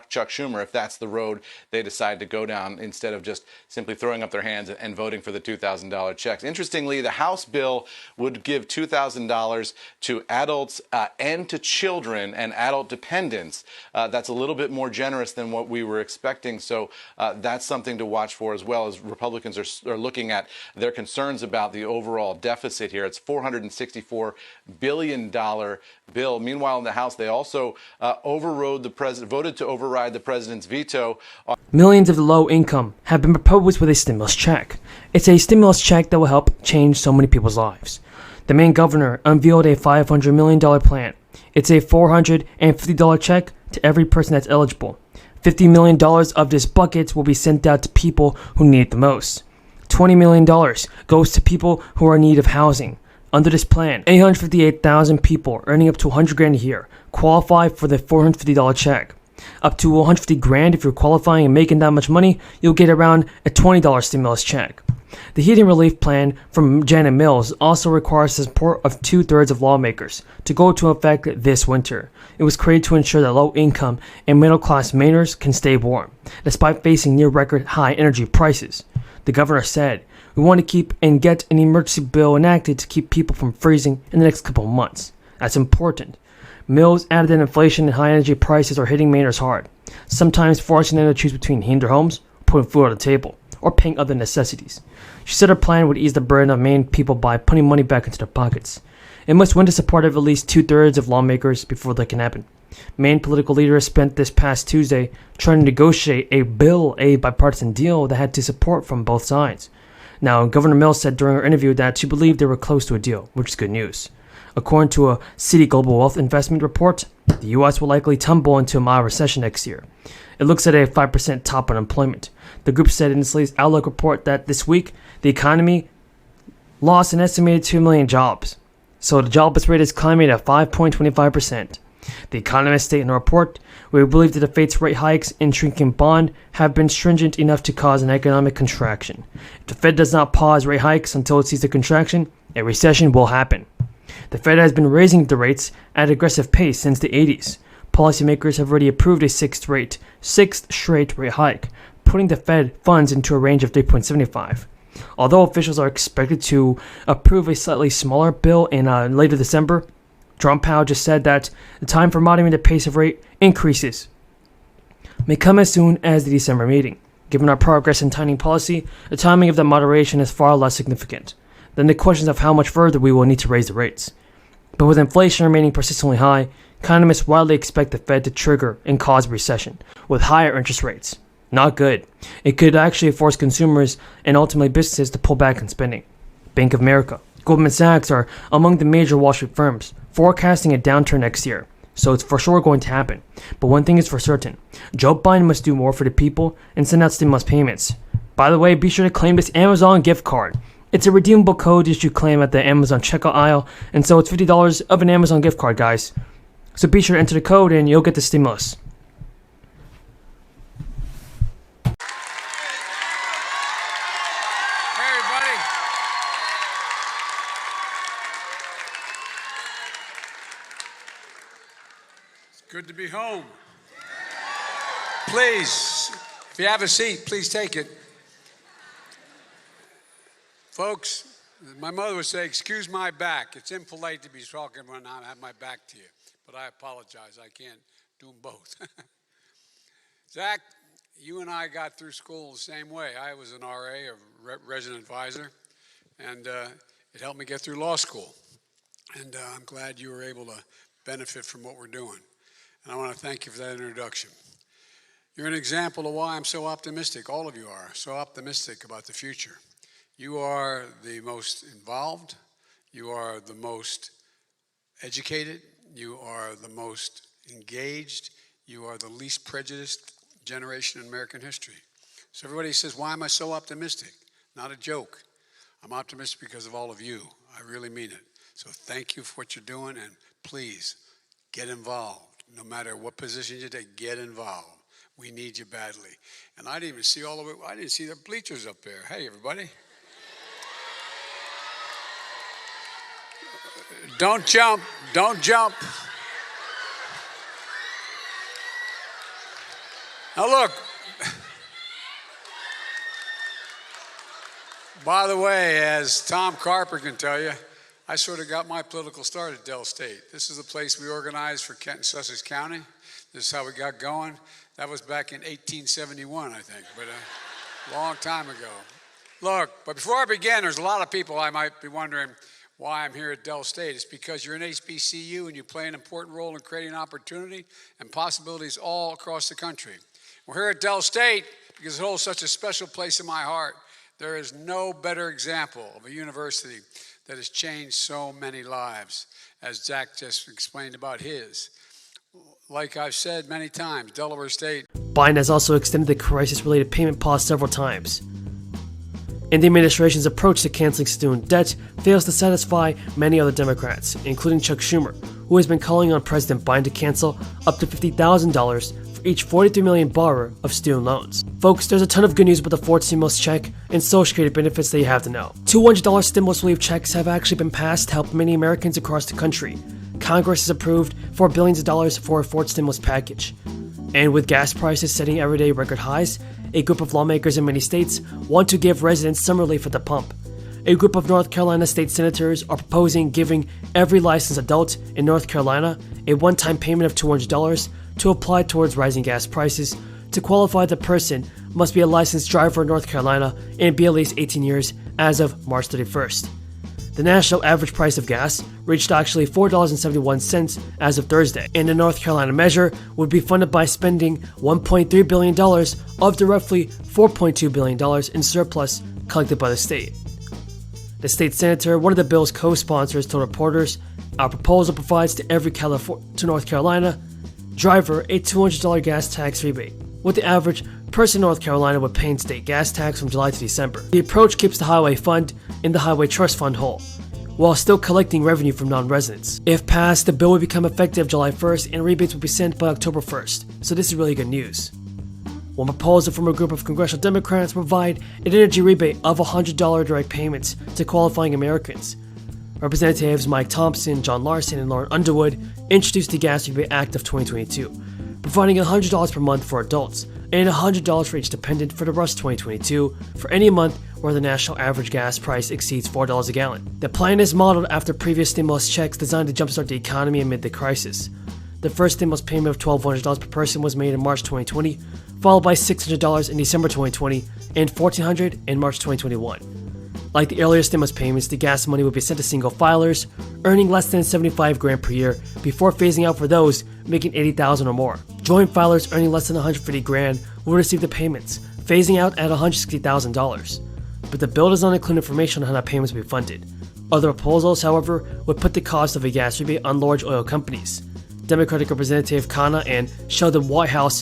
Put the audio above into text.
Chuck Schumer if that's the road they decide to go down, instead of just simply throwing up their hands and voting for the $2,000 checks. Interestingly, the House bill would give $2,000 to adults and to children and adult dependents. That's a little bit more generous than what we were expecting, so that's something to watch for, as well as Republicans are looking at their concerns about the overall deficit here. It's $464 billion bill. Meanwhile, in the House, they also voted to override the president's veto. Millions of the low income have been proposed with a stimulus check. It's a stimulus check that will help change so many people's lives. The Maine governor unveiled a $500 million plan. It's a $450 check to every person that's eligible. $50 million of this bucket will be sent out to people who need it the most. $20 million goes to people who are in need of housing. Under this plan, 858,000 people earning up to $100,000 a year qualify for the $450 check. Up to $150,000 if you're qualifying and making that much money, you'll get around a $20 stimulus check. The heating relief plan from Janet Mills also requires the support of 2/3 of lawmakers to go into effect this winter. It was created to ensure that low-income and middle-class Mainers can stay warm, despite facing near-record high energy prices. The governor said, "We want to keep and get an emergency bill enacted to keep people from freezing in the next couple of months. That's important." Mills added that inflation and high energy prices are hitting Mainers hard, sometimes forcing them to choose between heating their homes, putting food on the table, or paying other necessities. She said her plan would ease the burden of Maine people by putting money back into their pockets. It must win the support of at least 2/3 of lawmakers before that can happen. Maine political leaders spent this past Tuesday trying to negotiate a bipartisan deal that had to support from both sides. Now, Governor Mills said during her interview that she believed they were close to a deal, which is good news. According to a Citi Global Wealth Investment report, the U.S. will likely tumble into a mild recession next year. It looks at a 5% top unemployment. The group said in its latest Outlook report that this week, the economy lost an estimated 2 million jobs. So the jobless rate is climbing at 5.25%. The economist stated in a report, "We believe that the Fed's rate hikes and shrinking bond have been stringent enough to cause an economic contraction. If the Fed does not pause rate hikes until it sees a contraction, a recession will happen." The Fed has been raising the rates at an aggressive pace since the 80s. Policymakers have already approved a sixth straight rate hike, putting the Fed funds into a range of 3.75. Although officials are expected to approve a slightly smaller bill in later December, Jerome Powell just said that the time for moderating the pace of rate increases may come as soon as the December meeting. Given our progress in tightening policy, the timing of the moderation is far less significant than the questions of how much further we will need to raise the rates. But with inflation remaining persistently high, economists widely expect the Fed to trigger and cause a recession with higher interest rates. Not good. It could actually force consumers and ultimately businesses to pull back on spending. Bank of America, Goldman Sachs are among the major Wall Street firms forecasting a downturn next year, so it's for sure going to happen. But one thing is for certain, Joe Biden must do more for the people and send out stimulus payments. By the way, be sure to claim this Amazon gift card. It's a redeemable code that you claim at the Amazon checkout aisle, and so it's $50 of an Amazon gift card, guys. So be sure to enter the code and you'll get the stimulus. Good to be home. Please, if you have a seat, please take it. Folks, my mother would say, "Excuse my back." It's impolite to be talking when I have my back to you, but I apologize. I can't do them both. Zach, you and I got through school the same way. I was an RA, a resident advisor, and it helped me get through law school. And I'm glad you were able to benefit from what we're doing. And I want to thank you for that introduction. You're an example of why I'm so optimistic. All of you are so optimistic about the future. You are the most involved. You are the most educated. You are the most engaged. You are the least prejudiced generation in American history. So everybody says, "Why am I so optimistic?" Not a joke. I'm optimistic because of all of you. I really mean it. So thank you for what you're doing, and please get involved. No matter what position you take, get involved. We need you badly. And I didn't even see all of it. I didn't see the bleachers up there. Hey, everybody. Don't jump. Don't jump. Now look, by the way, as Tom Carper can tell you, I sort of got my political start at Dell State. This is the place we organized for Kent and Sussex County. This is how we got going. That was back in 1871, I think, but a long time ago. Look, but before I begin, there's a lot of people I might be wondering why I'm here at Dell State. It's because you're an HBCU and you play an important role in creating opportunity and possibilities all across the country. We're here at Dell State because it holds such a special place in my heart. There is no better example of a university that has changed so many lives, as Zach just explained about his. Like I've said many times, Delaware State. Biden has also extended the crisis-related payment pause several times. And the administration's approach to canceling student debt fails to satisfy many other Democrats, including Chuck Schumer, who has been calling on President Biden to cancel up to $50,000 for each $43 million borrower of student loans. Folks, there's a ton of good news about the fourth stimulus check and Social Security benefits that you have to know. $200 stimulus relief checks have actually been passed to help many Americans across the country. Congress has approved $4 billion for a fourth stimulus package. And with gas prices setting everyday record highs, a group of lawmakers in many states want to give residents some relief at the pump. A group of North Carolina state senators are proposing giving every licensed adult in North Carolina a one-time payment of $200 to apply towards rising gas prices. To qualify, the person must be a licensed driver in North Carolina and be at least 18 years as of March 31st. The national average price of gas reached actually $4.71 as of Thursday, and the North Carolina measure would be funded by spending $1.3 billion of the roughly $4.2 billion in surplus collected by the state. The state senator, one of the bill's co-sponsors, told reporters, "Our proposal provides to every North Carolina driver a $200 gas tax rebate, what the average person in North Carolina would pay in state gas tax from July to December. The approach keeps the highway fund and the highway trust fund whole, while still collecting revenue from non-residents. If passed, the bill would become effective July 1st and rebates would be sent by October 1st, so this is really good news. One proposal from a group of congressional Democrats provide an energy rebate of $100 direct payments to qualifying Americans. Representatives Mike Thompson, John Larson, and Lauren Underwood introduced the Gas Rebate Act of 2022, providing $100 per month for adults and $100 for each dependent for the rest of 2022 for any month where the national average gas price exceeds $4 a gallon. The plan is modeled after previous stimulus checks designed to jumpstart the economy amid the crisis. The first stimulus payment of $1,200 per person was made in March 2020, followed by $600 in December 2020 and $1,400 in March 2021. Like the earlier stimulus payments, the gas money would be sent to single filers earning less than $75,000 per year before phasing out for those making $80,000 or more. Joint filers earning less than $150,000 will receive the payments, phasing out at $160,000. But the bill does not include information on how that payments will be funded. Other proposals, however, would put the cost of a gas rebate on large oil companies. Democratic Representative Khanna and Sheldon Whitehouse